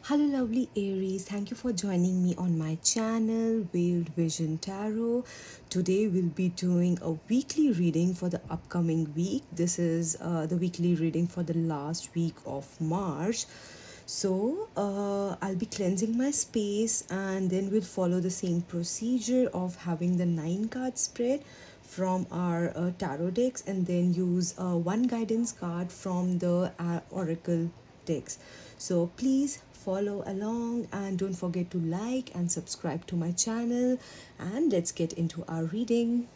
Hello, lovely Aries. Thank you for joining me on my channel, Veiled Vision Tarot. Today, we'll be doing a weekly reading for the upcoming week. This is the weekly reading for the last week of March. So, I'll be cleansing my space and then we'll follow the same procedure of having the 9 card spread from our tarot decks and then use one guidance card from the oracle decks. So please follow along and don't forget to like and subscribe to my channel, and let's get into our reading.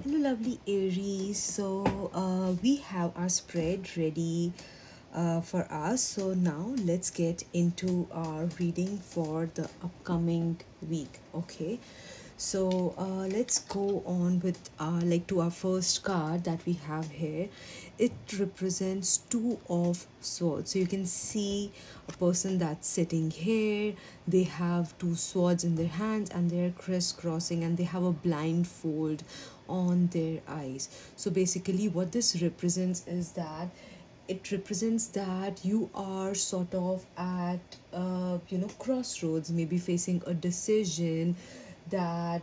Hello, lovely Aries. So, we have our spread ready for us. So, now let's get into our reading for the upcoming week. Okay. So, let's go on with to our first card that we have here. It represents 2 of swords. So, you can see a person that's sitting here. They have 2 swords in their hands and they're crisscrossing and they have a blindfold on their eyes. So basically what this represents is that it represents that you are sort of at crossroads, maybe facing a decision that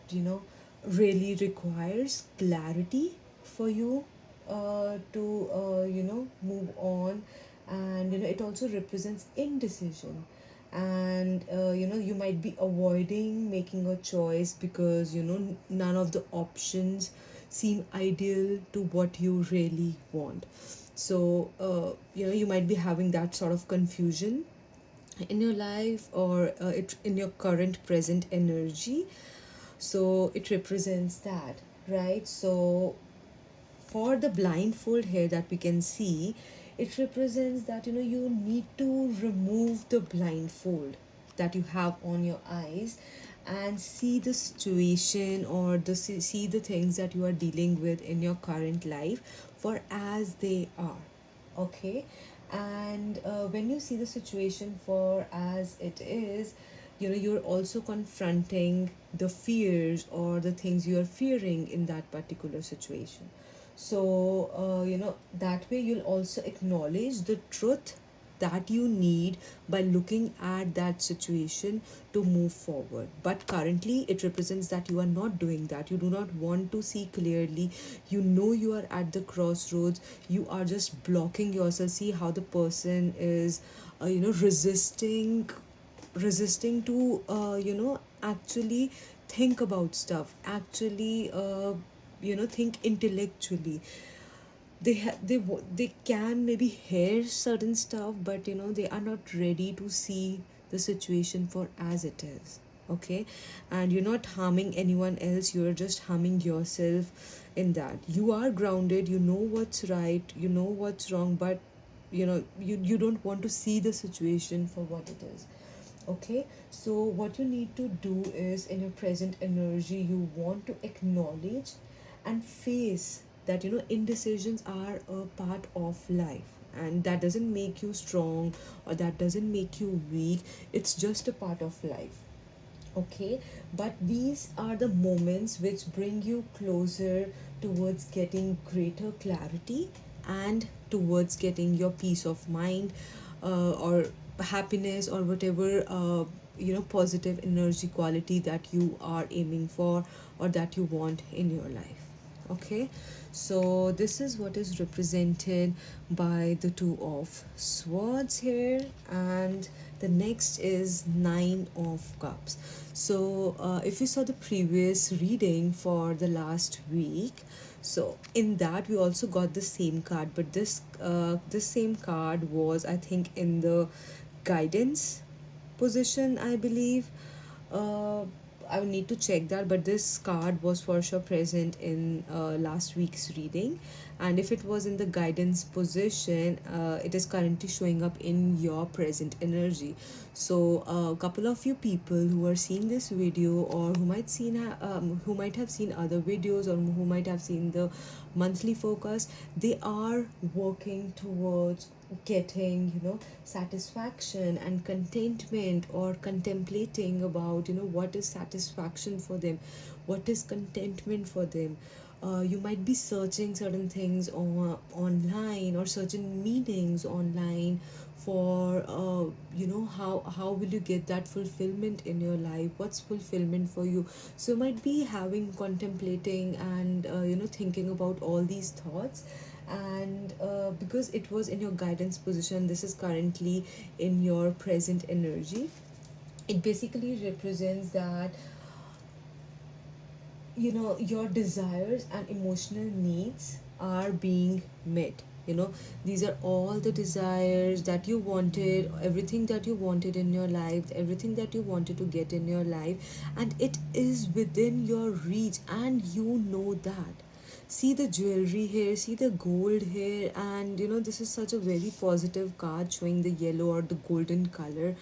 really requires clarity for you to move on. And it also represents indecision, and you might be avoiding making a choice because none of the options seem ideal to what you really want. So you might be having that sort of confusion in your life, or it in your current present energy. So it represents that, right? So for the blindfold here that we can see, it represents that you need to remove the blindfold that you have on your eyes and see the situation, or see the things that you are dealing with in your current life for as they are. Okay. And when you see the situation for as it is, you're also confronting the fears or the things you are fearing in that particular situation. So that way you'll also acknowledge the truth that you need by looking at that situation to move forward. But currently it represents that you are not doing that. You do not want to see clearly. You are at the crossroads. You are just blocking yourself. See how the person is resisting to actually think about stuff, actually think intellectually. They can maybe hear certain stuff, but they are not ready to see the situation for as it is. Okay. And you're not harming anyone else, you're just harming yourself. In that you are grounded, you know what's right, you know what's wrong, but you don't want to see the situation for what it is. Okay. So what you need to do is, in your present energy, you want to acknowledge and face that indecisions are a part of life, and that doesn't make you strong or that doesn't make you weak. It's just a part of life. Okay. But these are the moments which bring you closer towards getting greater clarity and towards getting your peace of mind, or happiness, or whatever positive energy quality that you are aiming for or that you want in your life. Okay. So this is what is represented by the 2 of swords here, and the next is 9 of cups. So if you saw the previous reading for the last week, so in that we also got the same card, but this same card was, I think, in the guidance position, I believe. I would need to check that, but this card was for sure present in last week's reading. And if it was in the guidance position, it is currently showing up in your present energy. So a couple of you people who are seeing this video, or who might have seen other videos, or who might have seen the monthly focus, they are working towards getting, satisfaction and contentment, or contemplating about, what is satisfaction for them, what is contentment for them. You might be searching certain things online, or searching meanings online for, how will you get that fulfillment in your life, what's fulfillment for you. So you might be having contemplating and, thinking about all these thoughts. And because it was in your guidance position, this is currently in your present energy. It basically represents that, your desires and emotional needs are being met. These are all the desires that you wanted, everything that you wanted in your life, everything that you wanted to get in your life, and it is within your reach, and you know that. See the jewelry here, see the gold here, and this is such a very positive card, showing the yellow or the golden color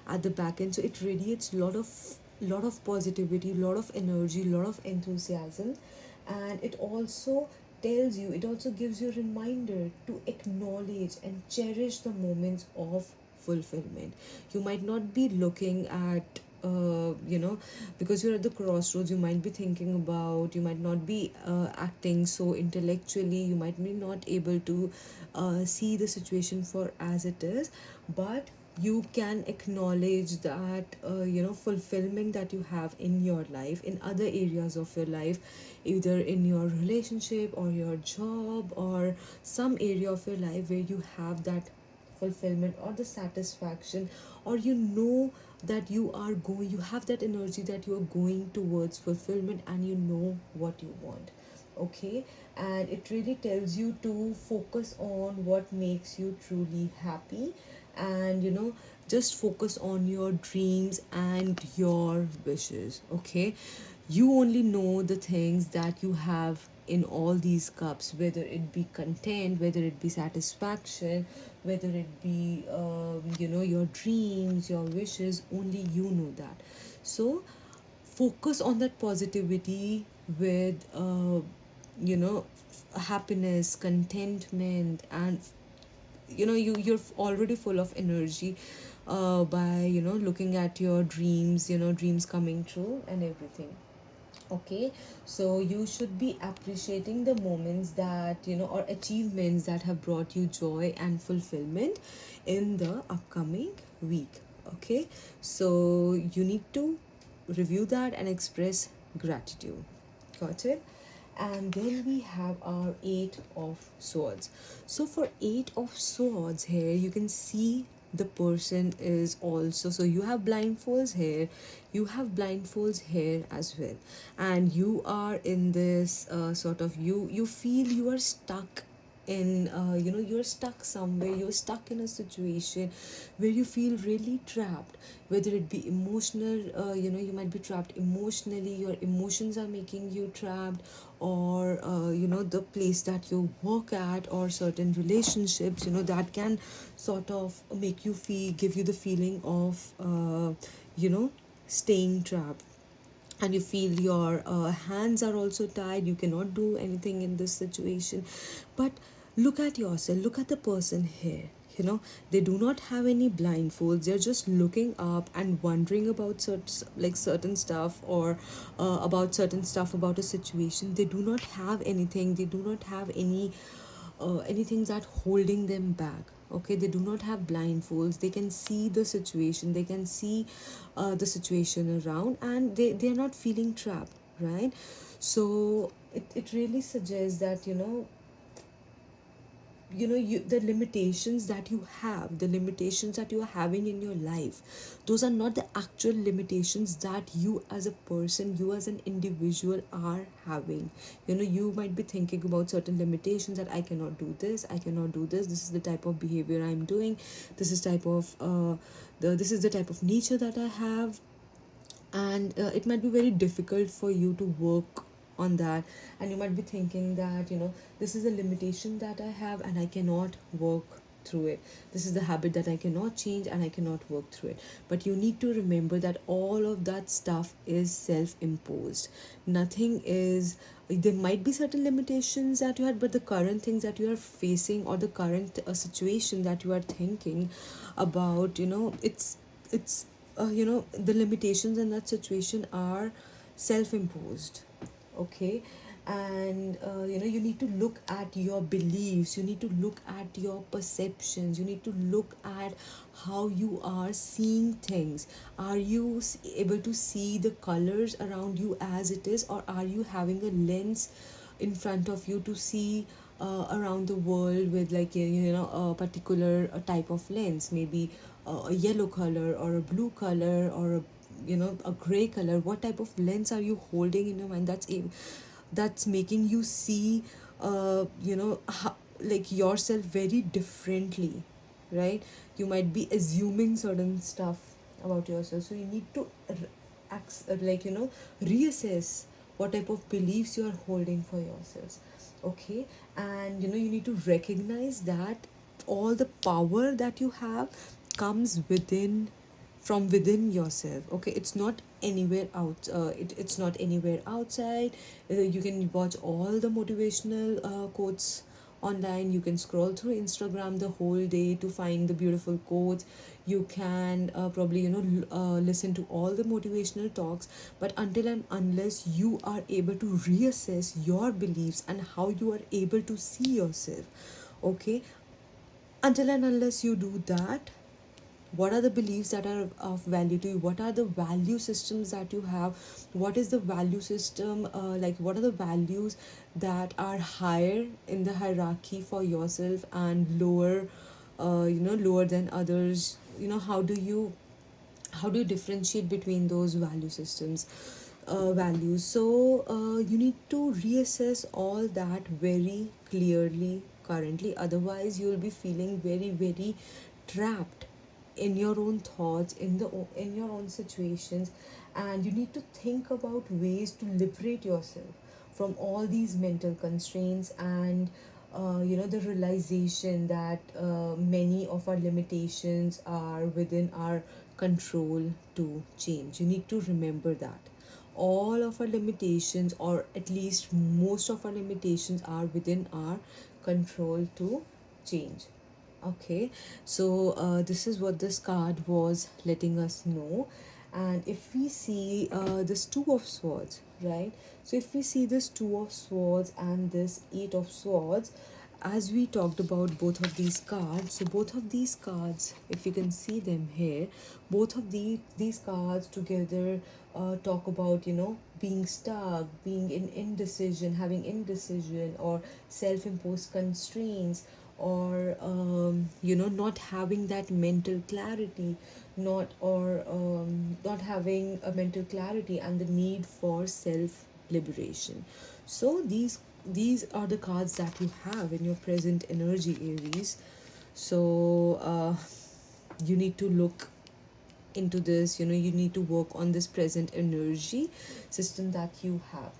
at the back end. So it radiates lot of positivity, lot of energy, lot of enthusiasm. And it also gives you a reminder to acknowledge and cherish the moments of fulfillment. You might not be looking at, because you're at the crossroads, you might be thinking about, you might not be acting so intellectually, you might be not able to see the situation for as it is. But you can acknowledge that, fulfillment that you have in your life, in other areas of your life, either in your relationship or your job, or some area of your life where you have that fulfillment or the satisfaction, or that you have that energy, that you are going towards fulfillment, and you know what you want. Okay. And it really tells you to focus on what makes you truly happy, and just focus on your dreams and your wishes. Okay. You only know the things that you have in all these cups, whether it be content, whether it be satisfaction, whether it be, your dreams, your wishes. Only you know that. So focus on that positivity with, happiness, contentment, and you're already full of energy, by looking at your dreams, dreams coming true and everything. Okay. So you should be appreciating the moments that, or achievements that have brought you joy and fulfillment in the upcoming week. Okay. So you need to review that and express gratitude. Got it? And then we have our Eight of Swords. So for Eight of Swords here, you can see the person is also, so you have blindfolds here, as well. And you are in this, sort of, you feel you are stuck in, you're stuck somewhere, you're stuck in a situation where you feel really trapped, whether it be emotional, you might be trapped emotionally, your emotions are making you trapped, or the place that you work at, or certain relationships, that can sort of make you feel, give you the feeling of, staying trapped. And you feel your hands are also tied, you cannot do anything in this situation. But look at yourself, look at the person here. They do not have any blindfolds, they're just looking up and wondering about certain stuff, or about certain stuff about a situation. They do not have anything, they do not have anything that holding them back. Okay. They do not have blindfolds, they can see the situation, they can see the situation around, and they are not feeling trapped, right? So it really suggests that, the limitations that you have, the limitations that you are having in your life, those are not the actual limitations that you as a person, you as an individual are having. You might be thinking about certain limitations, that I cannot do this, I cannot do this is the type of behavior I'm doing, this is the type of nature that I have. and it might be very difficult for you to work on that, and you might be thinking that, this is a limitation that I have and I cannot work through it. This is the habit that I cannot change and I cannot work through it. But you need to remember that all of that stuff is self imposed. Nothing is, there might be certain limitations that you had, but the current things that you are facing, or the current situation that you are thinking about, it's the limitations in that situation are self-imposed. Okay. And you need to look at your beliefs, you need to look at your perceptions, you need to look at how you are seeing things. Are you able to see the colors around you as it is, or are you having a lens in front of you to see around the world with, like, a particular type of lens, maybe a yellow color or a blue color or a gray color? What type of lens are you holding in your mind that's making you see like yourself very differently, right? You might be assuming certain stuff about yourself, so you need to reassess what type of beliefs you are holding for yourselves. Okay. And you need to recognize that all the power that you have comes from within yourself. Okay. It's not anywhere out, it's not anywhere outside. You can watch all the motivational quotes online, you can scroll through Instagram the whole day to find the beautiful quotes, you can probably listen to all the motivational talks, but until and unless you are able to reassess your beliefs and how you are able to see yourself, okay, until and unless you do that, what are the beliefs that are of value to you, what are the value systems that you have, what is the value system, what are the values that are higher in the hierarchy for yourself and lower, lower than others. How do you differentiate between those value systems, values? So you need to reassess all that very clearly currently, otherwise you will be feeling very, very trapped in your own thoughts, in your own situations. And you need to think about ways to liberate yourself from all these mental constraints, and the realization that many of our limitations are within our control to change. You need to remember that all of our limitations, or at least most of our limitations, are within our control to change. Okay. So this is what this card was letting us know. And if we see this Two of Swords, right? So if we see this Two of Swords and this Eight of Swords, as we talked about both of these cards, so both of these cards, if you can see them here, both of these cards together talk about, being stuck, being in indecision, having indecision, or self-imposed constraints, or not having that mental clarity, not having a mental clarity, and the need for self liberation. So these are the cards that you have in your present energy, Aries. So you need to look into this, you need to work on this present energy system that you have.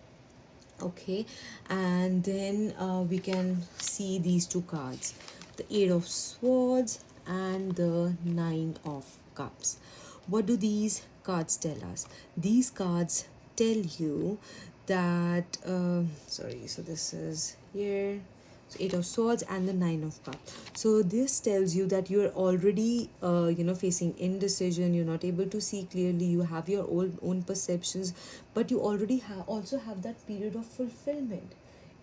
Okay. And then we can see these two cards, the Eight of Swords and the Nine of Cups. What do these cards tell us? These cards tell you that sorry, so this is here, so Eight of Swords and the Nine of Cups. So this tells you that you're already facing indecision, you're not able to see clearly, you have your own perceptions, but you already also have that period of fulfillment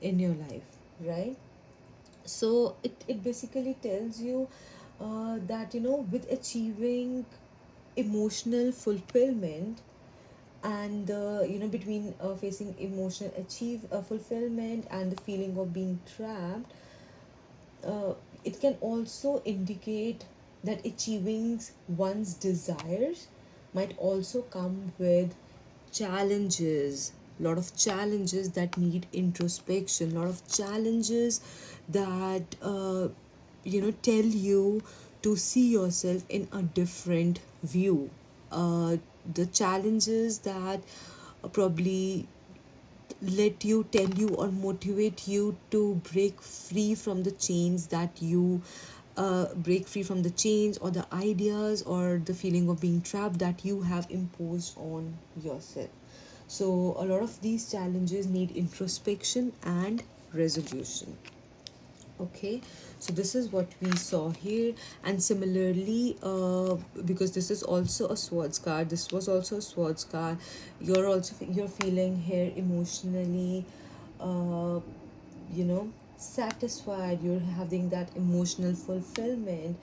in your life, right? So it basically tells you that with achieving emotional fulfillment, and between facing emotional achieve fulfillment and the feeling of being trapped, it can also indicate that achieving one's desires might also come with challenges, a lot of challenges that need introspection, a lot of challenges that tell you to see yourself in a different view, the challenges that probably let you, tell you, or motivate you to break free from the chains that you break free from the chains or the ideas or the feeling of being trapped that you have imposed on yourself. So a lot of these challenges need introspection and resolution. Okay, so this is what we saw here. And similarly, because this is also a swords card, this was also a swords card, you're feeling here emotionally you know satisfied, you're having that emotional fulfillment,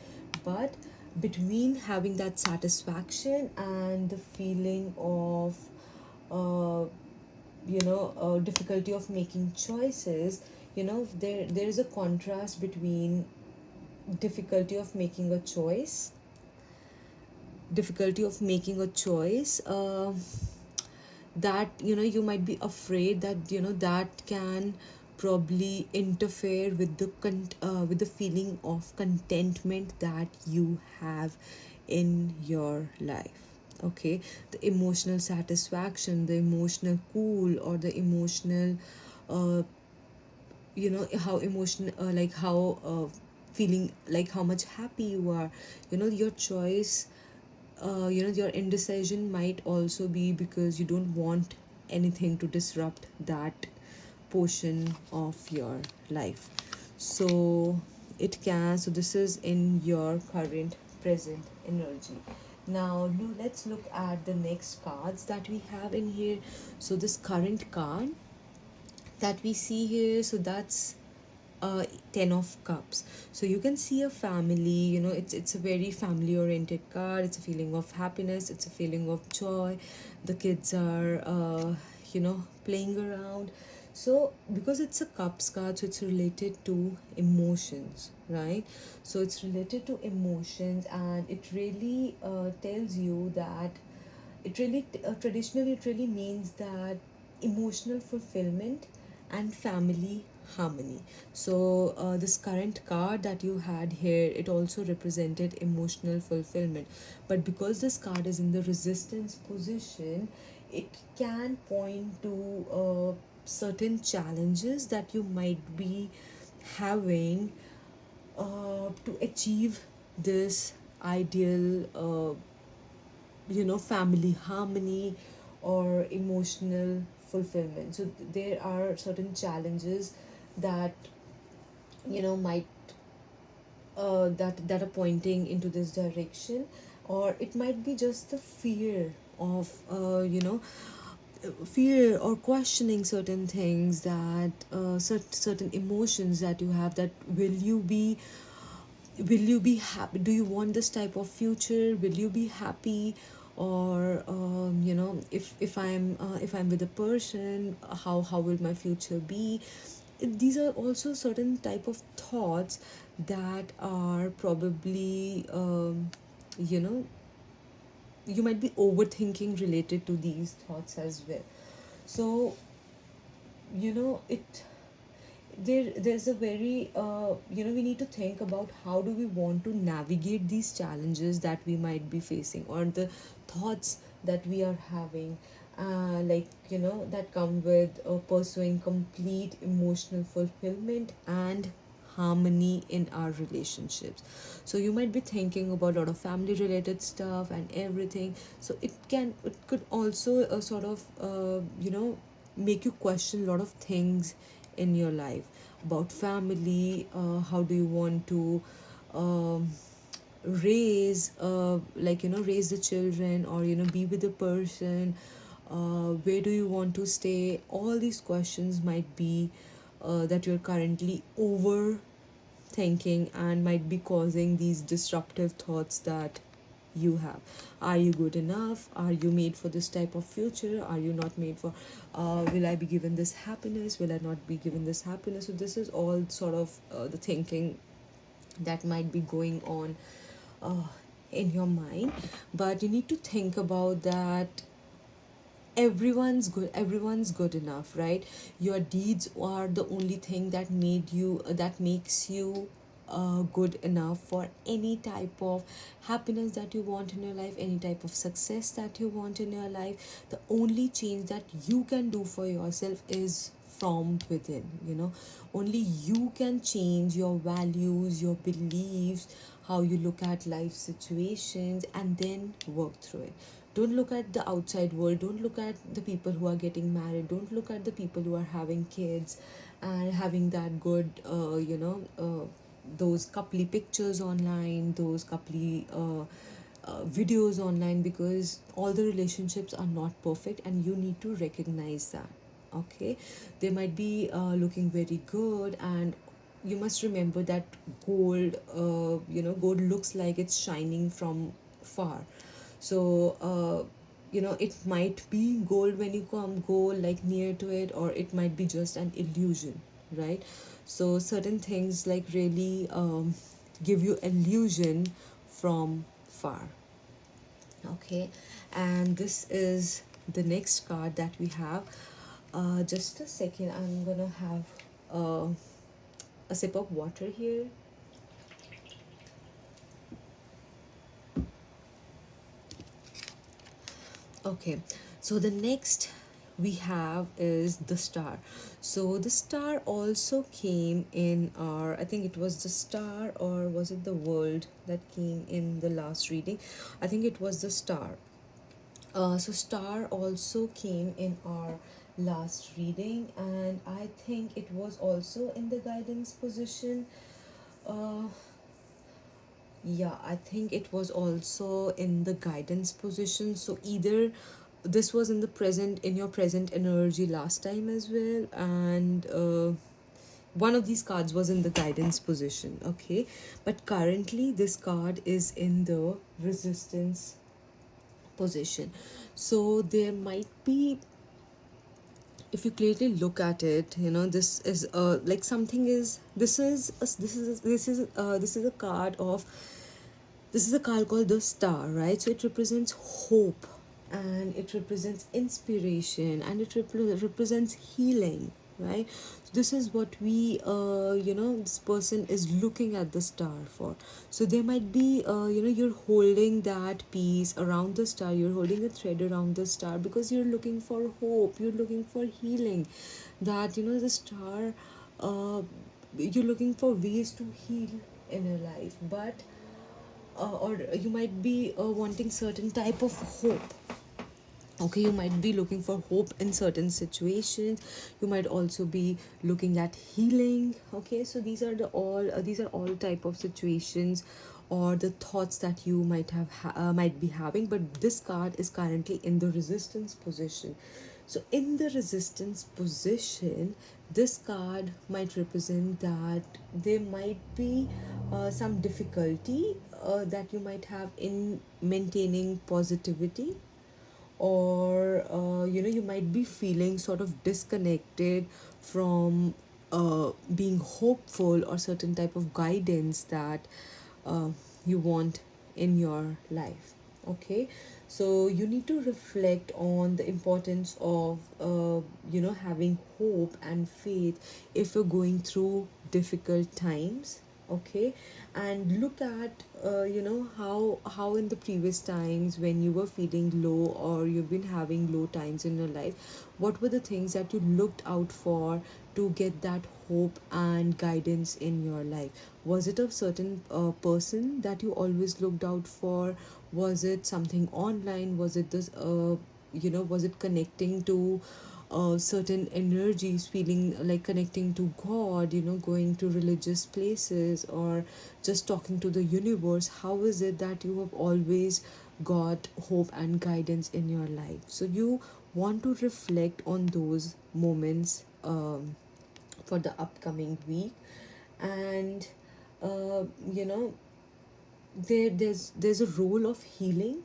but between having that satisfaction and the feeling of uh, difficulty of making choices, there is a contrast between difficulty of making a choice difficulty of making a choice that you might be afraid that that can probably interfere with with the feeling of contentment that you have in your life. Okay, the emotional satisfaction, the emotional cool, or the emotional uh, how emotion like how feeling like how much happy you are. Your choice, your indecision might also be because you don't want anything to disrupt that portion of your life. So so this is in your current present energy. Now let's look at the next cards that we have in here. So this current card that we see here, so that's 10 of cups. So you can see a family, it's a very family oriented card. It's a feeling of happiness, it's a feeling of joy. The kids are playing around. So because it's a cups card, so it's related to emotions, right? So it's related to emotions, and it really tells you that traditionally it really means that emotional fulfillment and family harmony. So this current card that you had here, it also represented emotional fulfillment, but because this card is in the resistance position, it can point to certain challenges that you might be having to achieve this ideal family harmony or emotional fulfillment. So there are certain challenges that might that are pointing into this direction, or it might be just the fear of fear or questioning certain things, that certain emotions that you have, that will you be happy, do you want this type of future, will you be happy, or if I'm with a person, how will my future be. These are also certain type of thoughts that are probably you know you might be overthinking related to these thoughts as well. So it there's a very we need to think about how do we want to navigate these challenges that we might be facing, or the thoughts that we are having, that come with pursuing complete emotional fulfillment and harmony in our relationships. So you might be thinking about a lot of family related stuff and everything. So it could also sort of make you question a lot of things in your life about family. How do you want to um, raise the children, or be with the person, where do you want to stay. All these questions might be that you're currently overthinking and might be causing these disruptive thoughts that you have. Are you good enough? Are you made for this type of future? Are you not made for will I be given this happiness, will I not be given this happiness? So this is all sort of the thinking that might be going on uh, in your mind. But you need to think about that everyone's good enough, right? Your deeds are the only thing that makes you good enough for any type of happiness that you want in your life, any type of success that you want in your life. The only change that you can do for yourself is from within. Only you can change your values, your beliefs, how you look at life situations, and then work through it. Don't look at the outside world, don't look at the people who are getting married, don't look at the people who are having kids and having that good those coupley pictures online, those coupley videos online, because all the relationships are not perfect and you need to recognize that. Okay, they might be looking very good, and you must remember that gold looks like it's shining from far. So it might be gold when you come go like near to it, or it might be just an illusion, right? So certain things like really give you illusion from far. Okay, and this is the next card that we have. Just a second, I'm gonna have a sip of water here. Okay, so the next we have is the star. So the star also came in our, I think it was the star, or was it the world that came in the last reading? I think it was the star. So star also came in our last reading, and I think it was also in the guidance position. uh, yeah, I think it was also in the guidance position. So either this was in the present, in your present energy last time as well, and one of these cards was in the guidance position. Okay, but currently this card is in the resistance position. So there might be, if you clearly look at it, this is like something is, this is a card of, this is a card called the star, right? So it represents hope, and it represents inspiration, and it represents healing, right? So this is what we, this person is looking at the star for. So there might be, you're holding that piece around the star, you're holding a thread around the star because you're looking for hope, you're looking for healing. That, the star, you're looking for ways to heal in your life, but or you might be wanting certain type of hope. Okay, you might be looking for hope in certain situations, you might also be looking at healing. Okay, so these are all type of situations or the thoughts that you might be having, but this card is currently in the resistance position. So in the resistance position, this card might represent that there might be some difficulty that you might have in maintaining positivity, or you might be feeling sort of disconnected from being hopeful, or certain type of guidance that you want in your life. Okay, so you need to reflect on the importance of having hope and faith if you're going through difficult times. Okay, and look at how in the previous times when you were feeling low, or you've been having low times in your life, what were the things that you looked out for to get that hope and guidance in your life? Was it a certain person that you always looked out for? Was it something online? Was it this was it connecting to certain energies, feeling like connecting to God, going to religious places, or just talking to the universe? How is it that you have always got hope and guidance in your life? So you want to reflect on those moments for the upcoming week. And uh, you know there's a role of healing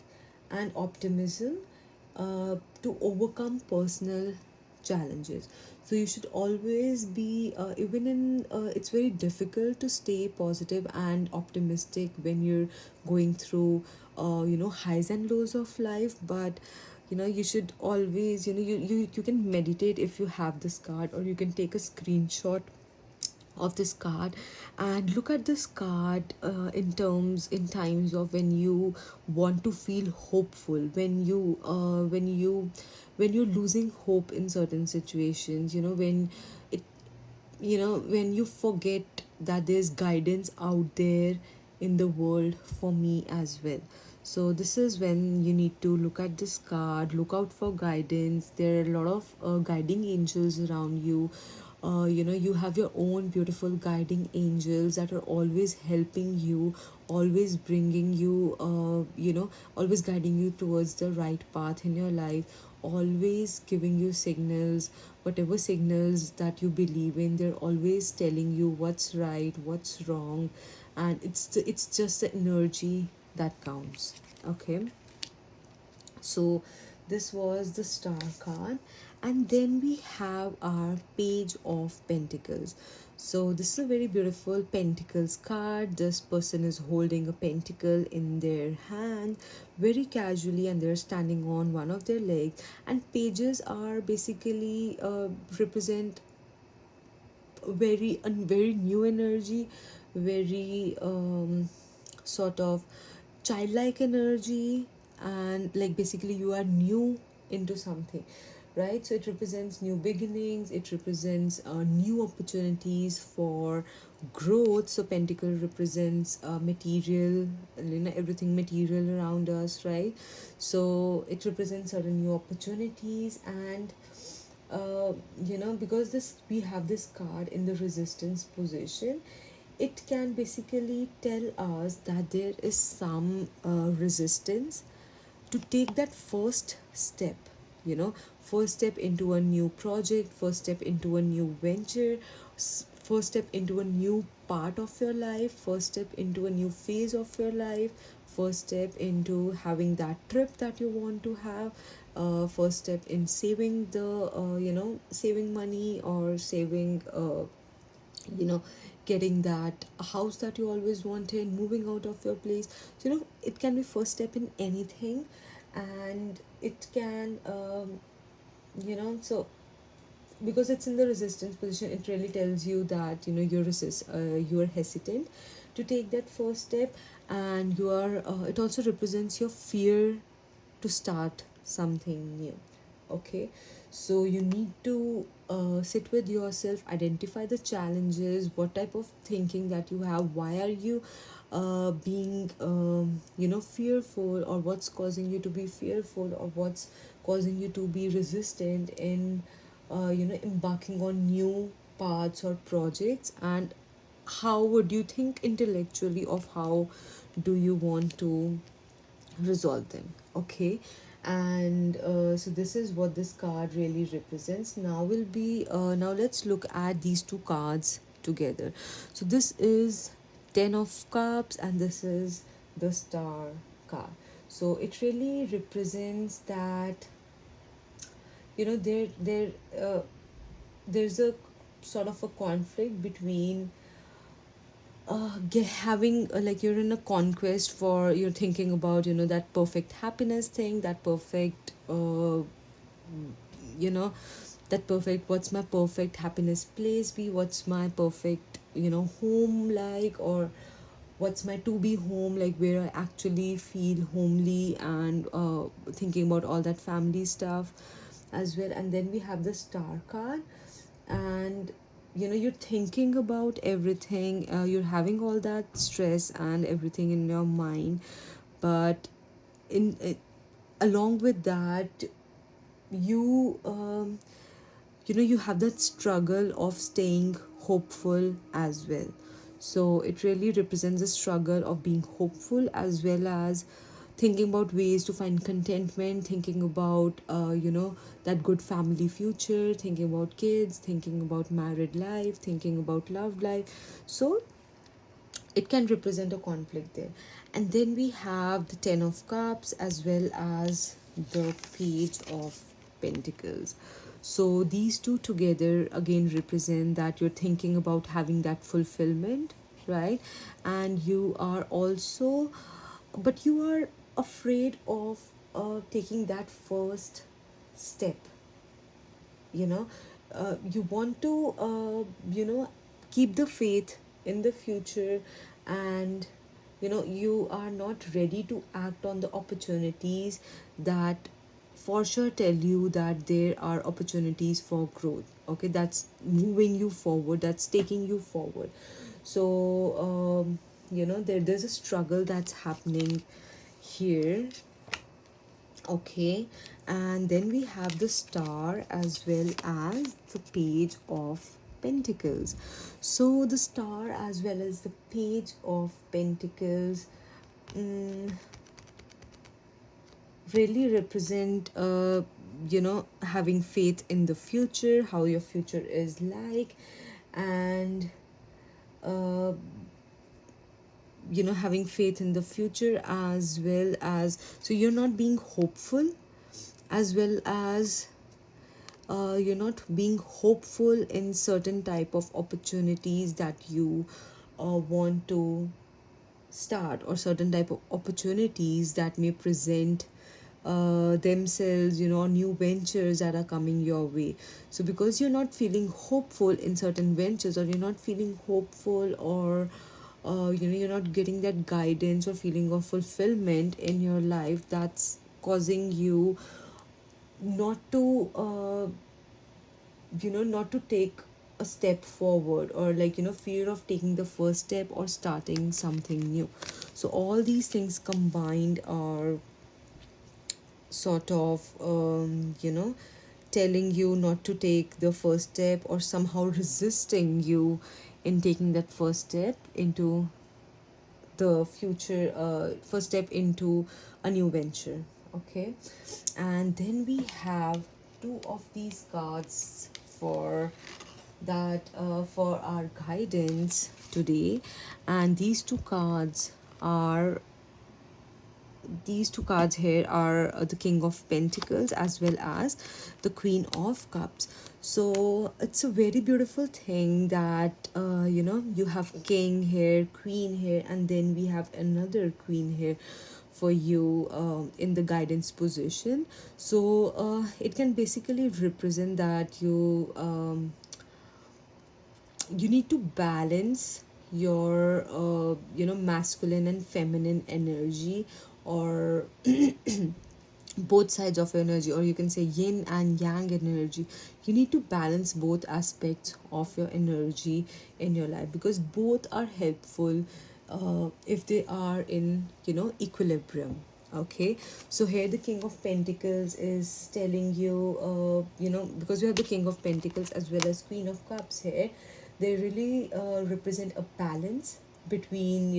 and optimism to overcome personal challenges. So you should always be, even in it's very difficult to stay positive and optimistic when you're going through highs and lows of life. But you should always, you can meditate if you have this card, or you can take a screenshot of this card, and look at this card in times of when you want to feel hopeful, when you're losing hope in certain situations, it when you forget that there's guidance out there in the world for me as well. So this is when you need to look at this card, look out for guidance. There are a lot of guiding angels around you. You have your own beautiful guiding angels that are always helping you, always bringing you, always guiding you towards the right path in your life, always giving you signals, whatever signals that you believe in. They're always telling you what's right, what's wrong, and it's just the energy that counts. Okay, so this was the star card, and then we have our page of pentacles. So this is a very beautiful pentacles card. This person is holding a pentacle in their hand very casually, and they're standing on one of their legs. And pages are basically represent very new energy, very sort of childlike energy, and like basically you are new into something, right? So it represents new beginnings, it represents new opportunities for growth. So pentacle represents material, everything material around us, right? So it represents certain new opportunities. And because this we have this card in the resistance position, it can basically tell us that there is some resistance to take that first step, first step into a new project, first step into a new venture, first step into a new part of your life, first step into a new phase of your life, first step into having that trip that you want to have, first step in saving the saving money, or saving getting that house that you always wanted, moving out of your place. So it can be first step in anything. And it can so because it's in the resistance position, it really tells you that you're hesitant to take that first step. And you are it also represents your fear to start something new. Okay, so you need to sit with yourself, identify the challenges, what type of thinking that you have, why are you being fearful, or what's causing you to be fearful, or what's causing you to be resistant in embarking on new paths or projects. And how would you think intellectually of how do you want to resolve them. Okay, and so this is what this card really represents. Now let's look at these two cards together. So this is 10 of cups, and this is the star card. So it really represents that uh, there's a sort of a conflict between having like you're in a conquest, for you're thinking about that perfect happiness thing, that perfect you know that perfect, what's my perfect happiness place be, what's my perfect home like, or what's my to be home like, where I actually feel homely, and thinking about all that family stuff as well. And then we have the star card, and you're thinking about everything, you're having all that stress and everything in your mind. But in along with that, you you have that struggle of staying hopeful as well. So it really represents a struggle of being hopeful, as well as thinking about ways to find contentment, thinking about that good family future, thinking about kids, thinking about married life, thinking about love life. So it can represent a conflict there. And then we have the 10 of cups, as well as the page of pentacles. So these two together again represent that you're thinking about having that fulfillment, right? And you are also, but you are afraid of taking that first step. You want to keep the faith in the future, and you are not ready to act on the opportunities that for sure tell you that there are opportunities for growth. Okay, that's moving you forward, that's taking you forward. So there's a struggle that's happening here. Okay, and then we have the star as well as the page of pentacles. So the star as well as the page of pentacles really represent having faith in the future, how your future is like, and uh, having faith in the future, as well as, so you're not being hopeful, as well as you're not being hopeful in certain type of opportunities that you want to start, or certain type of opportunities that may present themselves, new ventures that are coming your way. So because you're not feeling hopeful in certain ventures, or you're not feeling hopeful, or you're not getting that guidance or feeling of fulfillment in your life, that's causing you not to not to take a step forward, or like fear of taking the first step or starting something new. So all these things combined are sort of telling you not to take the first step, or somehow resisting you in taking that first step into the future, first step into a new venture. Okay, and then we have two of these cards for that, for our guidance today. And these two cards here are the King of Pentacles as well as the Queen of Cups. So it's a very beautiful thing that you have King here, Queen here, and then we have another Queen here for you in the guidance position. So it can basically represent that you need to balance your masculine and feminine energy, or both sides of energy, or you can say yin and yang energy. You need to balance both aspects of your energy in your life, because both are helpful if they are in equilibrium. Okay, so here the King of Pentacles is telling you, because we have the King of Pentacles as well as Queen of Cups here, they really represent a balance between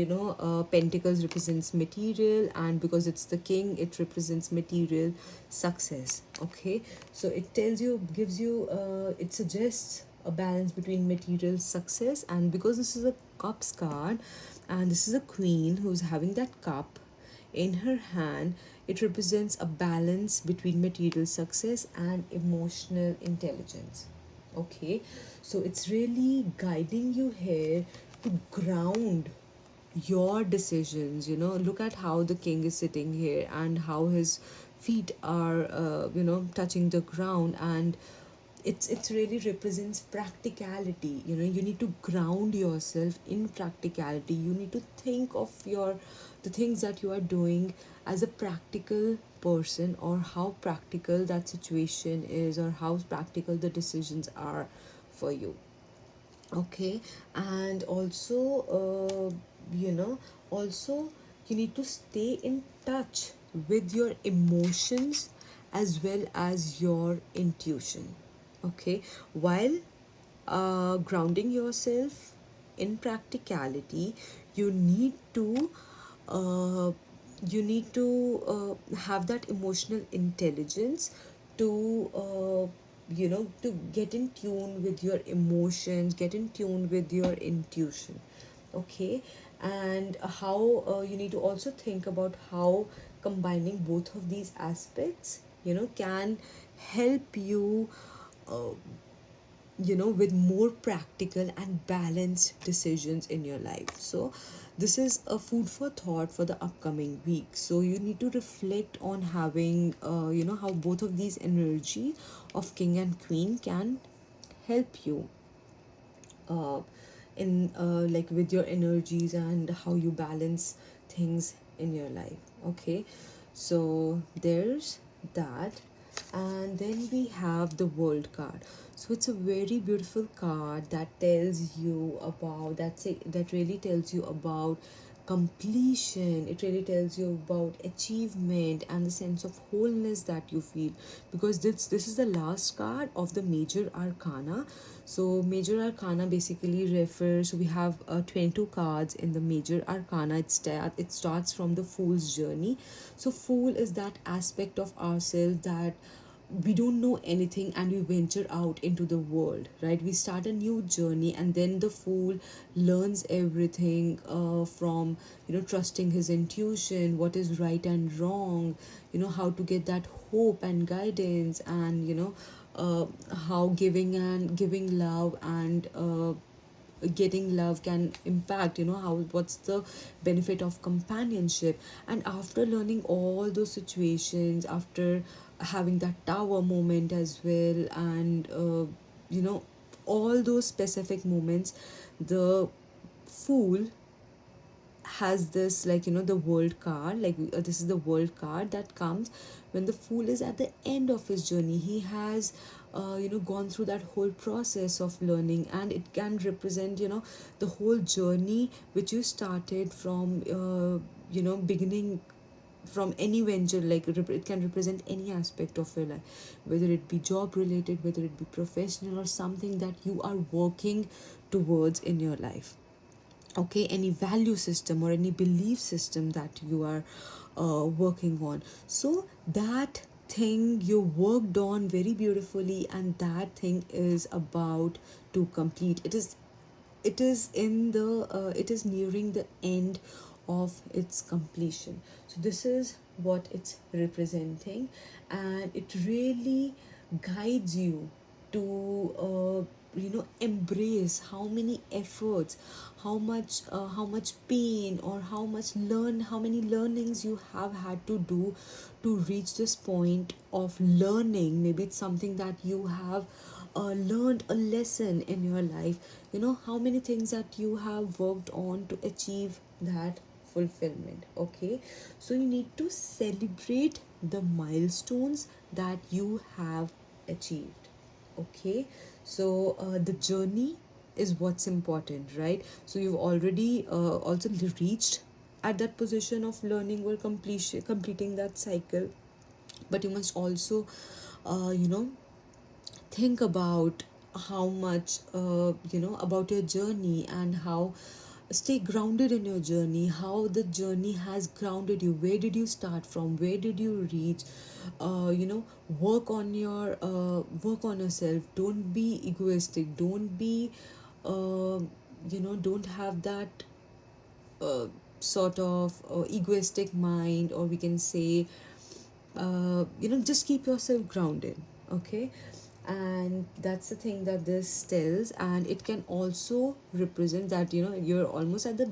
pentacles represents material, and because it's the king, it represents material success. Okay, so it tells you, gives you it suggests a balance between material success, and because this is a cups card, and this is a queen who's having that cup in her hand, it represents a balance between material success and emotional intelligence. Okay, so it's really guiding you here to ground your decisions. Look at how the king is sitting here, and how his feet are touching the ground, and it's really represents practicality. You need to ground yourself in practicality. You need to think of the things that you are doing as a practical person, or how practical that situation is, or how practical the decisions are for you. Okay, and also also you need to stay in touch with your emotions as well as your intuition. Okay, while grounding yourself in practicality, you need to uh, have that emotional intelligence to to get in tune with your emotions, get in tune with your intuition. Okay, and how you need to also think about how combining both of these aspects can help you uh, with more practical and balanced decisions in your life. So this is a food for thought for the upcoming week. So you need to reflect on having how both of these energy of king and queen can help you uh, in like with your energies and how you balance things in your life. Okay, so there's that. And then we have the world card. So it's a very beautiful card that tells you about that really tells you about completion. It really tells you about achievement and the sense of wholeness that you feel, because this is the last card of the major arcana. So major arcana basically refers, we have 22 cards in the major arcana. It starts from the fool's journey. So fool is that aspect of ourselves that we don't know anything and we venture out into the world, right? We start a new journey, and then the fool learns everything from, trusting his intuition, what is right and wrong, how to get that hope and guidance, and how giving love and getting love can impact, how what's the benefit of companionship. And after learning all those situations, after having that tower moment as well, and you know all those specific moments, the fool has this, like, the world card, like this is the world card that comes when the fool is at the end of his journey. He has gone through that whole process of learning, and it can represent, the whole journey which you started from beginning, from any venture. Like it can represent any aspect of your life, whether it be job related, whether it be professional, or something that you are working towards in your life. Okay, any value system or any belief system that you are working on. So that thing you worked on very beautifully, and that thing is about to complete. It is nearing the end of its completion. So this is what it's representing, and it really guides you to embrace how many efforts, how much pain, or how many learnings you have had to do to reach this point of learning. Maybe it's something that you have learned a lesson in your life. How many things that you have worked on to achieve that fulfillment. Okay, so you need to celebrate the milestones that you have achieved. Okay, so the journey is what's important, right? So you've already also reached at that position of learning or completing that cycle, but you must also you know think about how much about your journey, and how stay grounded in your journey, how the journey has grounded you. Where did you start from, where did you reach? Work on yourself. Don't be egoistic, don't be don't have that uh, sort of egoistic mind, or we can say just keep yourself grounded. Okay, and that's the thing that this tells. And it can also represent that you're almost at the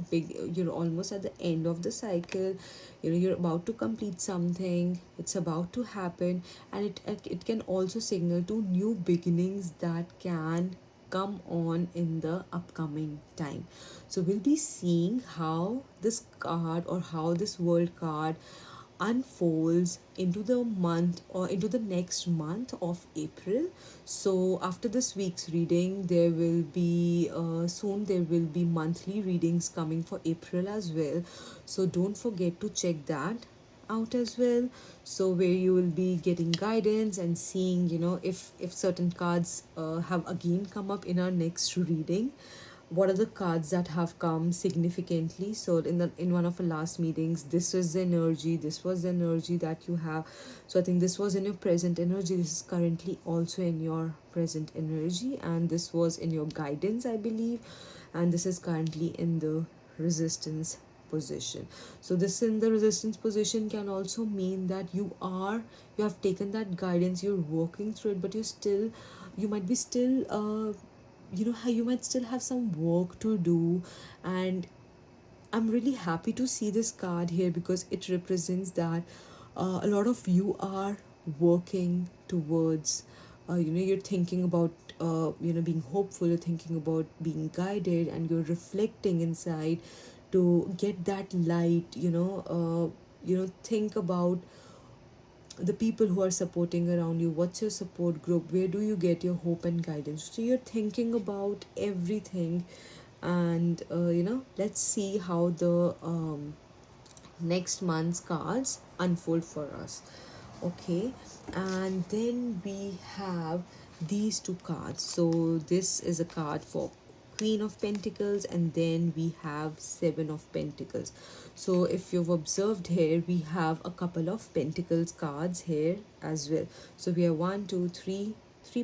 end of the cycle. You're about to complete something, it's about to happen. And it can also signal to new beginnings that can come on in the upcoming time. So we'll be seeing how this card, or how this world card unfolds into the month, or into the next month of April. So after this week's reading, there will be monthly readings coming for April as well. So don't forget to check that out as well. So where you will be getting guidance and seeing, if certain cards have again come up in our next reading, what are the cards that have come significantly. So in one of the last meetings, this was the energy that you have. So I think this was in your present energy, this is currently also in your present energy, and this was in your guidance, I believe, and this is currently in the resistance position. So this in the resistance position can also mean that you have taken that guidance, you're working through it, but you might be still how you might still have some work to do. And I'm really happy to see this card here, because it represents that a lot of you are working towards you're thinking about being hopeful, you're thinking about being guided, and you're reflecting inside to get that light. Think about the people who are supporting around you. What's your support group? Where do you get your hope and guidance? So you're thinking about everything. And let's see how the next month's cards unfold for us. Okay, and then we have these two cards. So this is a card for Queen of Pentacles, and then we have Seven of Pentacles. So if you've observed here, we have a couple of Pentacles cards here as well. So we have three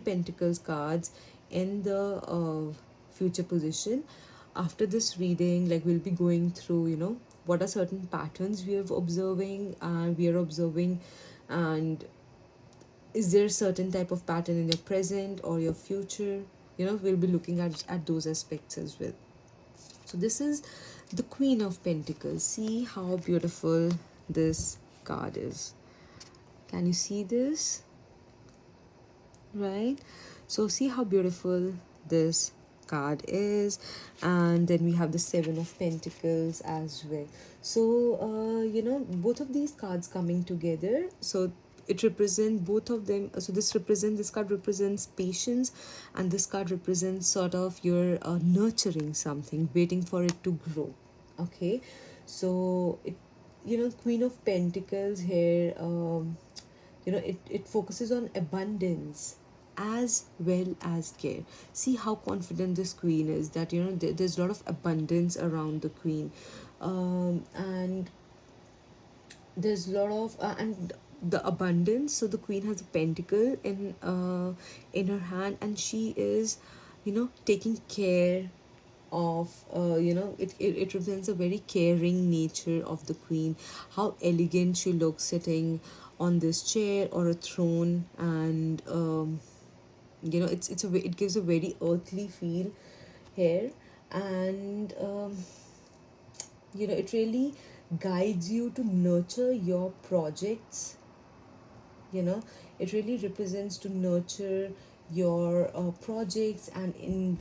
Pentacles cards in the future position. After this reading, like, we'll be going through, what are certain patterns we are observing, and is there a certain type of pattern in your present or your future. We'll be looking at those aspects as well. So this is the Queen of Pentacles. See how beautiful this card is. Can you see this? Right? So see how beautiful this card is. And then we have the Seven of Pentacles as well. So both of these cards coming together, so it represents both of them. So this card represents patience, and this card represents sort of your nurturing something, waiting for it to grow. Okay, so Queen of Pentacles here, it focuses on abundance as well as care. See how confident this queen is, that there's a lot of abundance around the queen. And there's a lot of and the abundance. So the queen has a pentacle in her hand, and she is taking care of it represents a very caring nature of the queen. How elegant she looks sitting on this chair or a throne. And it gives a very earthly feel here. And it really guides you to nurture your projects. It really represents to nurture your projects, and in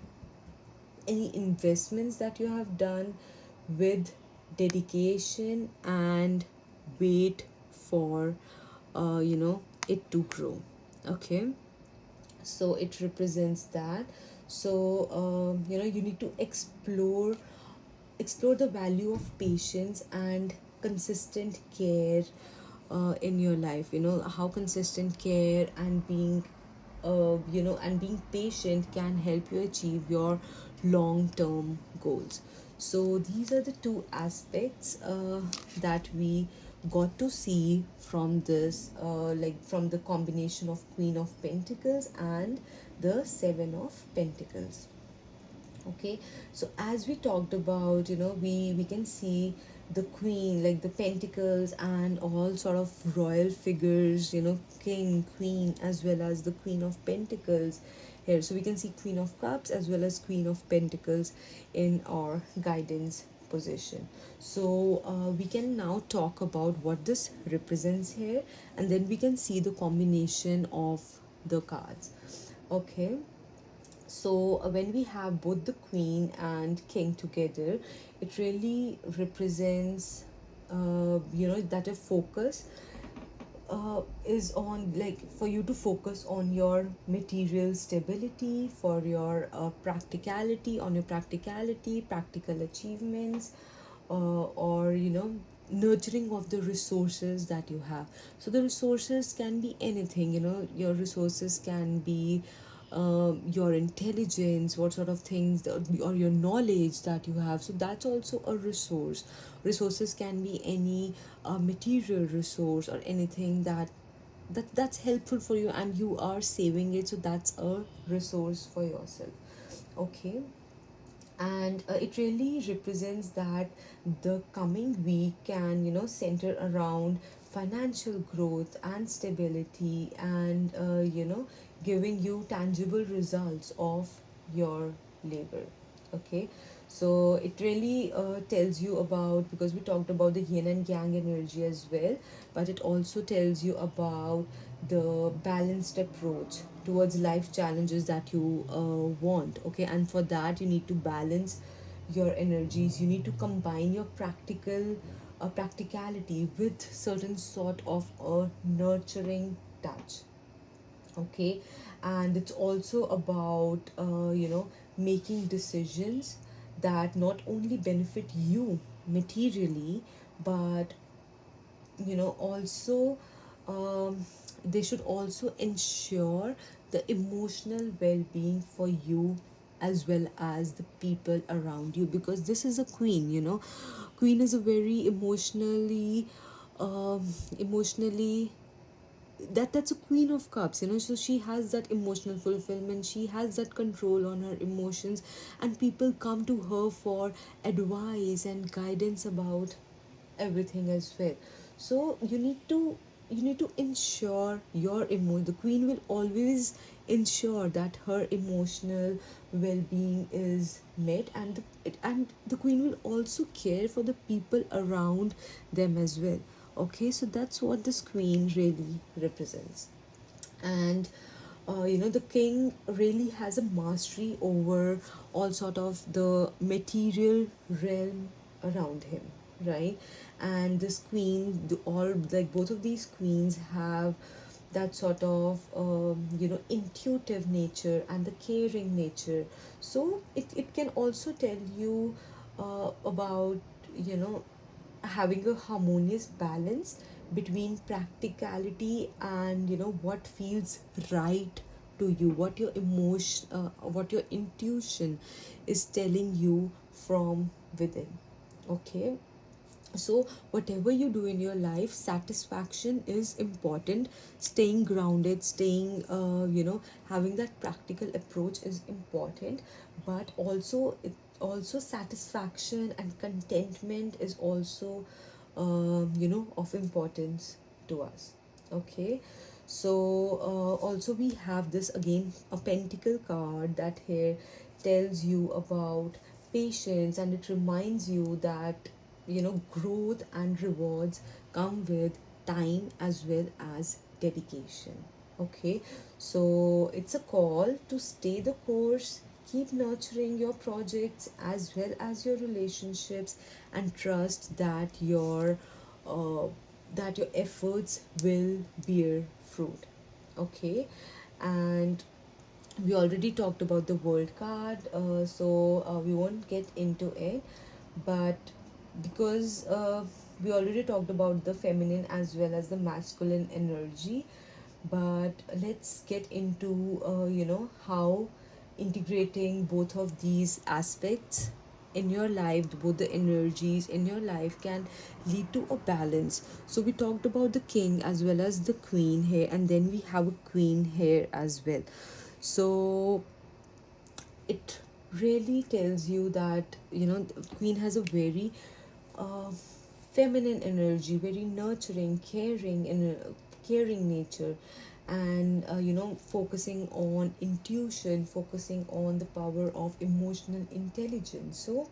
any investments that you have done with dedication, and wait for it to grow. Okay, so it represents that. So you need to explore the value of patience and consistent care in your life. How consistent care and being patient can help you achieve your long term goals. So these are the two aspects that we got to see from this, like from the combination of Queen of Pentacles and the Seven of Pentacles. Okay, so as we talked about, we can see the queen, like the pentacles and all sort of royal figures, king, queen, as well as the Queen of Pentacles here. So we can see Queen of Cups as well as Queen of Pentacles in our guidance position. So we can now talk about what this represents here, and then we can see the combination of the cards. Okay, so when we have both the queen and king together, it really represents that a focus is on, like, for you to focus on your material stability, for your practicality, on your practicality, practical achievements, or nurturing of the resources that you have. So the resources can be anything. Your resources can be your intelligence, what sort of things, or your knowledge that you have. So that's also a resource. Resources can be any material resource, or anything that's helpful for you, and you are saving it, so that's a resource for yourself. Okay, and it really represents that the coming week can center around financial growth and stability, and giving you tangible results of your labor. Okay, So it really tells you about, because we talked about the yin and yang energy as well, but it also tells you about the balanced approach towards life challenges that you want. Okay, and for that you need to balance your energies. You need to combine your practicality with certain sort of a nurturing touch. Okay, and it's also about making decisions that not only benefit you materially, but also they should also ensure the emotional well-being for you as well as the people around you, because this is a queen. Queen is a very emotionally, that's a queen of cups, so she has that emotional fulfillment, she has that control on her emotions, and people come to her for advice and guidance about everything as well. So you need to ensure the queen will always ensure that her emotional well-being is met, and the queen will also care for the people around them as well. Okay, so that's what this queen really represents. And the king really has a mastery over all sort of the material realm around him, right? And this queen, all like both of these queens have that sort of intuitive nature and the caring nature. So it can also tell you about you know having a harmonious balance between practicality and what feels right to you, what your intuition is telling you from within. Okay, so whatever you do in your life, satisfaction is important. Staying grounded, staying having that practical approach is important, but also satisfaction and contentment is also of importance to us. Okay, so also we have this again, a pentacle card that here tells you about patience, and it reminds you that growth and rewards come with time as well as dedication. Okay, so it's a call to stay the course, keep nurturing your projects as well as your relationships, and trust uh, that your efforts will bear fruit. Okay, and we already talked about the world card, so we won't get into it, but because we already talked about the feminine as well as the masculine energy, but let's get into how integrating both of these aspects in your life, both the energies in your life, can lead to a balance. So we talked about the king as well as the queen here, and then we have a queen here as well. So it really tells you that the queen has a very uh, feminine energy, very nurturing, caring nature, and focusing on intuition, focusing on the power of emotional intelligence. So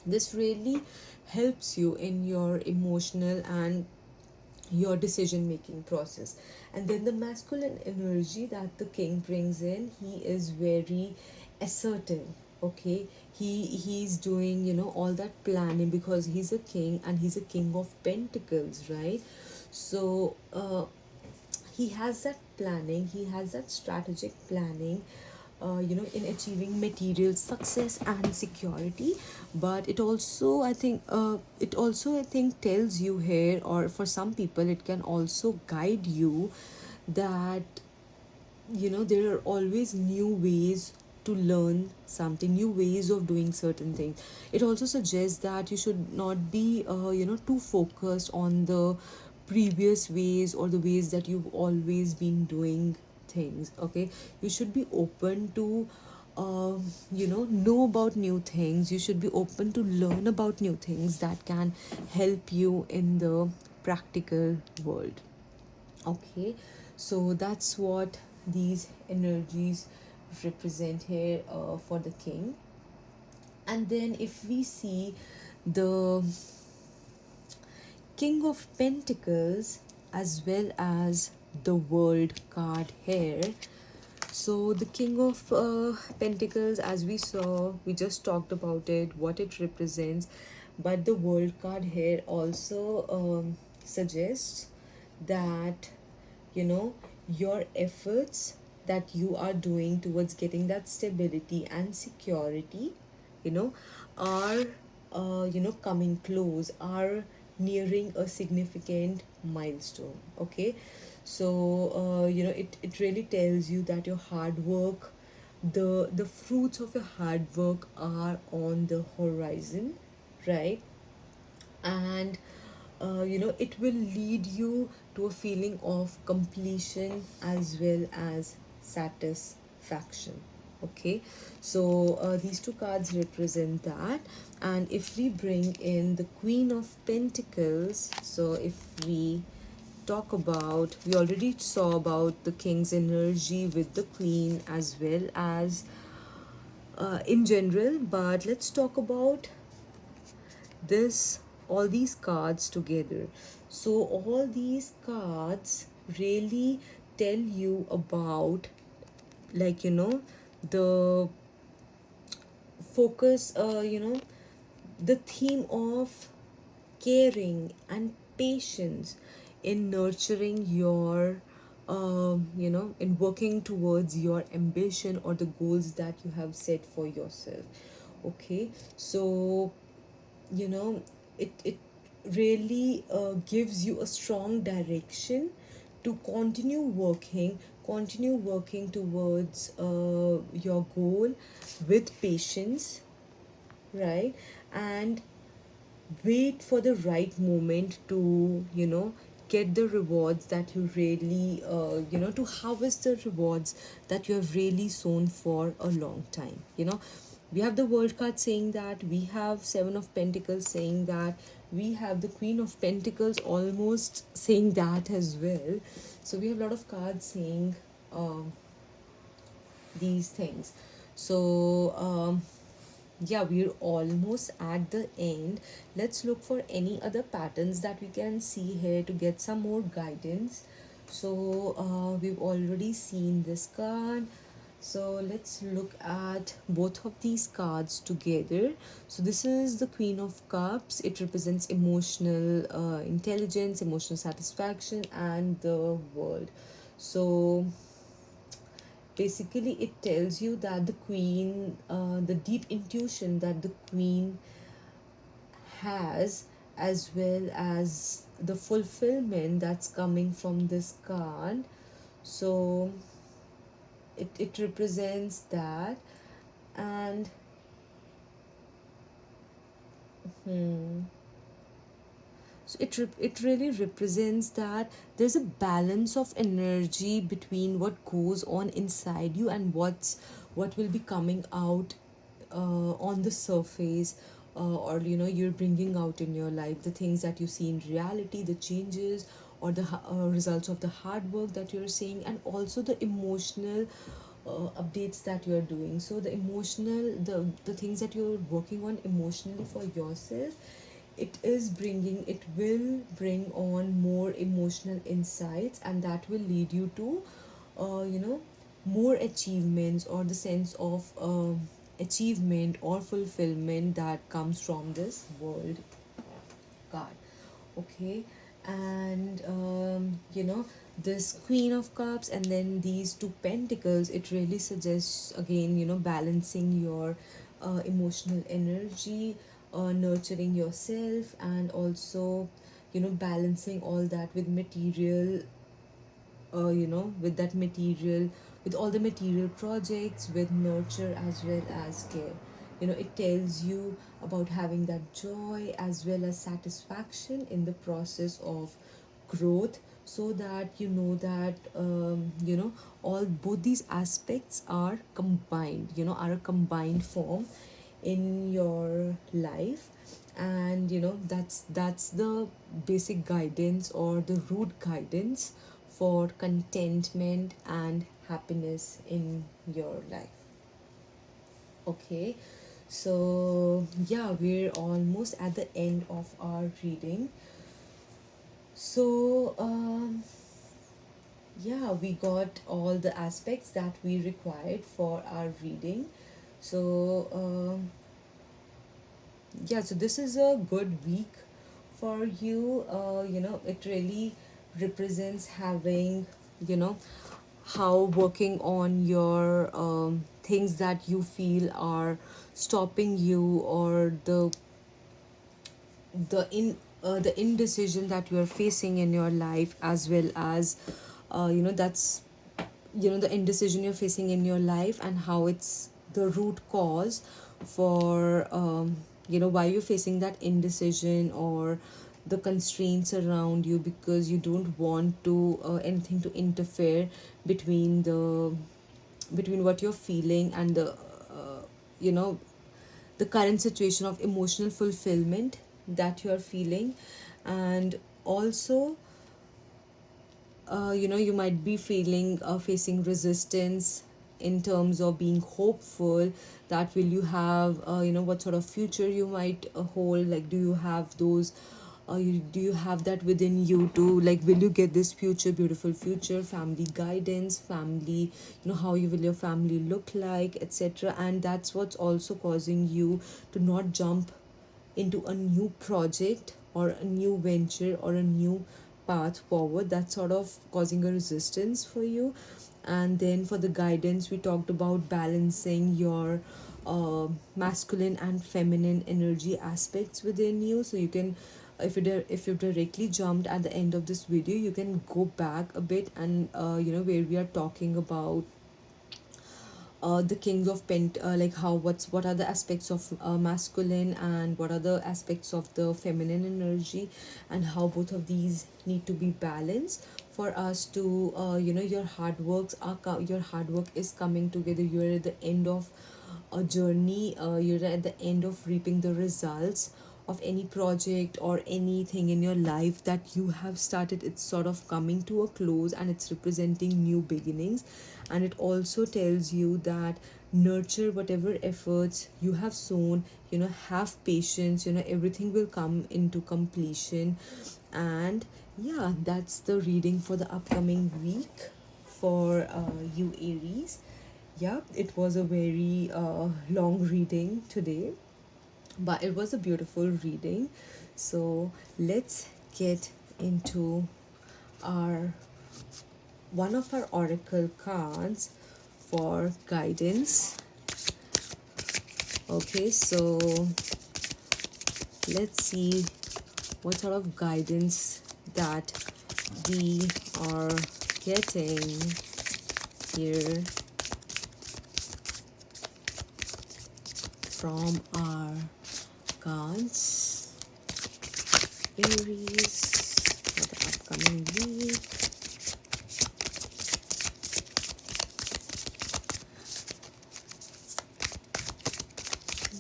this really helps you in your emotional and your decision making process. And then the masculine energy that the king brings in, he is very assertive. Okay, he's doing all that planning, because he's a king and he's a king of pentacles, right? So he has that planning, he has that strategic planning, in achieving material success and security. But it also I think tells you here, or for some people it can also guide you, that there are always new ways to learn something, new ways of doing certain things. It also suggests that you should not be too focused on the previous ways or the ways that you've always been doing things. Okay, you should be open to know about new things. You should be open to learn about new things that can help you in the practical world. Okay, so that's what these energies represent here for the king. And then if we see the King of Pentacles as well as the World card here. So the King of Pentacles, as we saw, we just talked about it, what it represents, but the World card here also suggests that, you know, your efforts that you are doing towards getting that stability and security, you know, are coming close, are nearing a significant milestone. Okay, so it really tells you that your hard work, the fruits of your hard work are on the horizon, right? And it will lead you to a feeling of completion as well as satisfaction. Okay, so these two cards represent that. And if we bring in the Queen of Pentacles, so if we talk about, we already saw about the King's energy with the Queen as well as in general, but let's talk about this, all these cards together. So all these cards really tell you about, like, the focus, the theme of caring and patience in nurturing your in working towards your ambition or the goals that you have set for yourself. Okay, so you know it really gives you a strong direction to continue working towards your goal with patience, right? And wait for the right moment to get the rewards that you really to harvest the rewards that you have really sown for a long time. We have the World card saying that, we have Seven of Pentacles saying that, we have the Queen of Pentacles almost saying that as well. So we have a lot of cards saying these things. So yeah, we're almost at the end. Let's look for any other patterns that we can see here to get some more guidance. So we've already seen this card, so let's look at both of these cards together. So this is the Queen of Cups. It represents emotional intelligence, emotional satisfaction, and the world. So basically it tells you that the queen, the deep intuition that the queen has, as well as the fulfillment that's coming from this card. So it represents that. And so it really represents that there's a balance of energy between what goes on inside you and what will be coming out on the surface, or you're bringing out in your life, the things that you see in reality, the changes or the results of the hard work that you're seeing, and also the emotional updates that you're doing. So the emotional, the things that you're working on emotionally for yourself, it will bring on more emotional insights, and that will lead you to more achievements, or the sense of achievement or fulfillment that comes from this World card. Okay, and this Queen of Cups and then these two Pentacles, it really suggests, again, balancing your emotional energy, nurturing yourself, and also balancing all that with material, with that material, with all the material projects, with nurture as well as care. It tells you about having that joy as well as satisfaction in the process of growth, so that that all both these aspects are combined, are a combined form in your life. And that's the basic guidance or the root guidance for contentment and happiness in your life. Okay, So yeah, we're almost at the end of our reading. So yeah, we got all the aspects that we required for our reading. So yeah, so this is a good week for you. It really represents having, you know, how working on your things that you feel are stopping you, or the indecision that you are facing in your life, as well as that's the indecision you're facing in your life, and how it's the root cause for why you're facing that indecision, or the constraints around you, because you don't want to anything to interfere between what you're feeling and you know the current situation of emotional fulfillment that you're feeling. And also, you might be feeling facing resistance in terms of being hopeful, that will you have what sort of future you might hold, like do you have those do you have that within you to, like, will you get this future, beautiful future, family guidance, family, how you will your family look like, etc. And that's what's also causing you to not jump into a new project or a new venture or a new path forward. That's sort of causing a resistance for you. And then for the guidance, we talked about balancing your masculine and feminine energy aspects within you. So you can, if you've directly jumped at the end of this video, you can go back a bit, and where we are talking about the kings of pent like how what are the aspects of masculine, and what are the aspects of the feminine energy, and how both of these need to be balanced for us to your hard work is coming together. You're at the end of a journey, you're at the end of reaping the results of any project or anything in your life that you have started. It's sort of coming to a close, and it's representing new beginnings. And it also tells you that nurture whatever efforts you have sown, have patience, everything will come into completion. And yeah, that's the reading for the upcoming week for you, Aries. Yeah, it was a very long reading today, but it was a beautiful reading. So let's get into our one of our oracle cards for guidance. Okay, so let's see what sort of guidance that we are getting here from our cards. Aries for the upcoming week.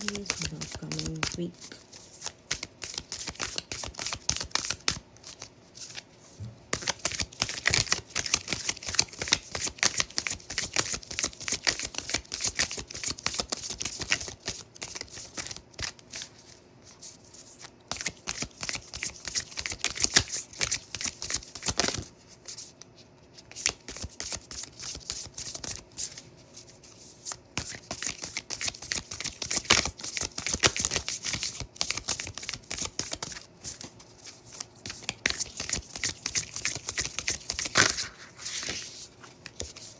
Aries for the upcoming week.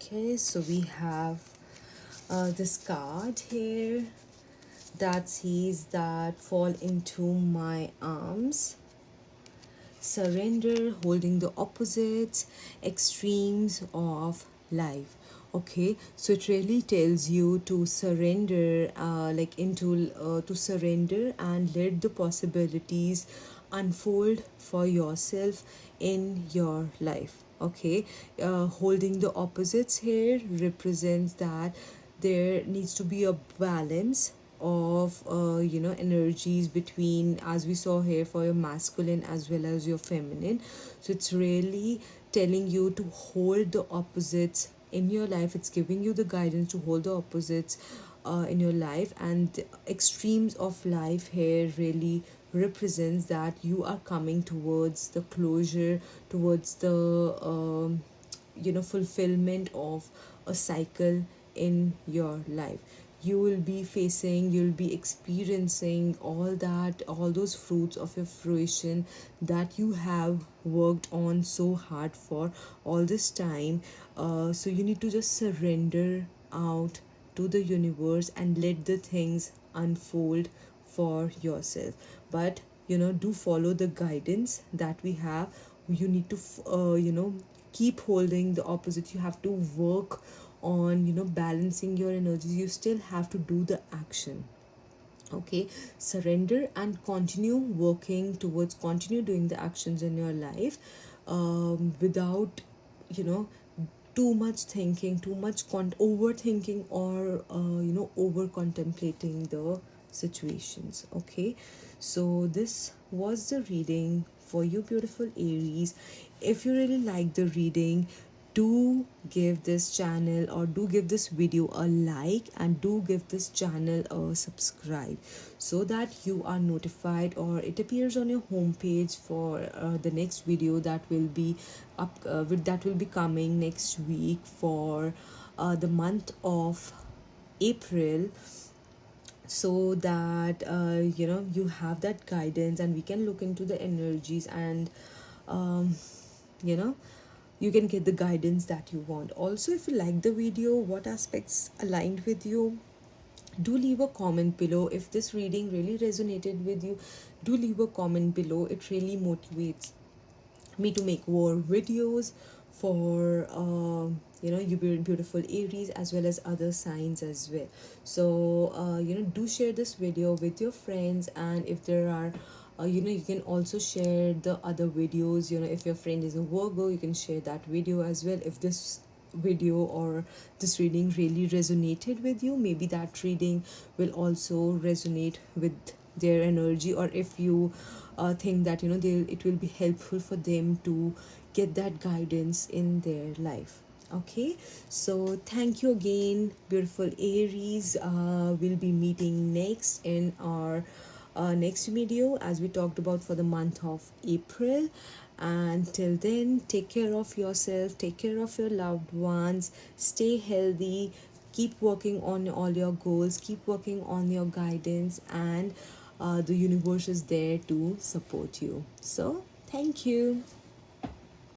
Okay, so we have this card here that says that fall into my arms, surrender, holding the opposites, extremes of life. Okay, so it really tells you to surrender, to surrender and let the possibilities unfold for yourself in your life. Okay, holding the opposites here represents that there needs to be a balance of energies between, as we saw here, for your masculine as well as your feminine. So it's really telling you to hold the opposites in your life. It's giving you the guidance to hold the opposites in your life, and the extremes of life here really represents that you are coming towards the closure, towards the fulfillment of a cycle in your life. You will be facing, you'll be experiencing all that, all those fruits of your fruition that you have worked on so hard for all this time. So you need to just surrender out to the universe and let the things unfold for yourself. But do follow the guidance that we have. You need to keep holding the opposite. You have to work on balancing your energies. You still have to do the action. Okay, surrender and continue working towards, continue doing the actions in your life, without you know too much thinking, too much overthinking, or over contemplating the situations. Okay, so this was the reading for you, beautiful Aries. If you really like the reading, do give this channel, or do give this video a like, and do give this channel a subscribe, so that you are notified, or it appears on your homepage for the next video that will be that will be coming next week for the month of April, so that you have that guidance, and we can look into the energies, and um, you know you can get the guidance that you want. Also, if you like the video, what aspects aligned with you, do leave a comment below. If this reading really resonated with you, do leave a comment below. It really motivates me to make more videos for you beautiful Aries, as well as other signs as well. So do share this video with your friends, and if there are you can also share the other videos. If your friend is a Virgo, you can share that video as well. If this video or this reading really resonated with you, maybe that reading will also resonate with their energy, or if you think that it will be helpful for them to get that guidance in their life. Okay, so thank you again, beautiful Aries. We'll be meeting next in our next video, as we talked about, for the month of April. And till then, take care of yourself, take care of your loved ones, stay healthy, keep working on all your goals, keep working on your guidance, and the universe is there to support you. So thank you.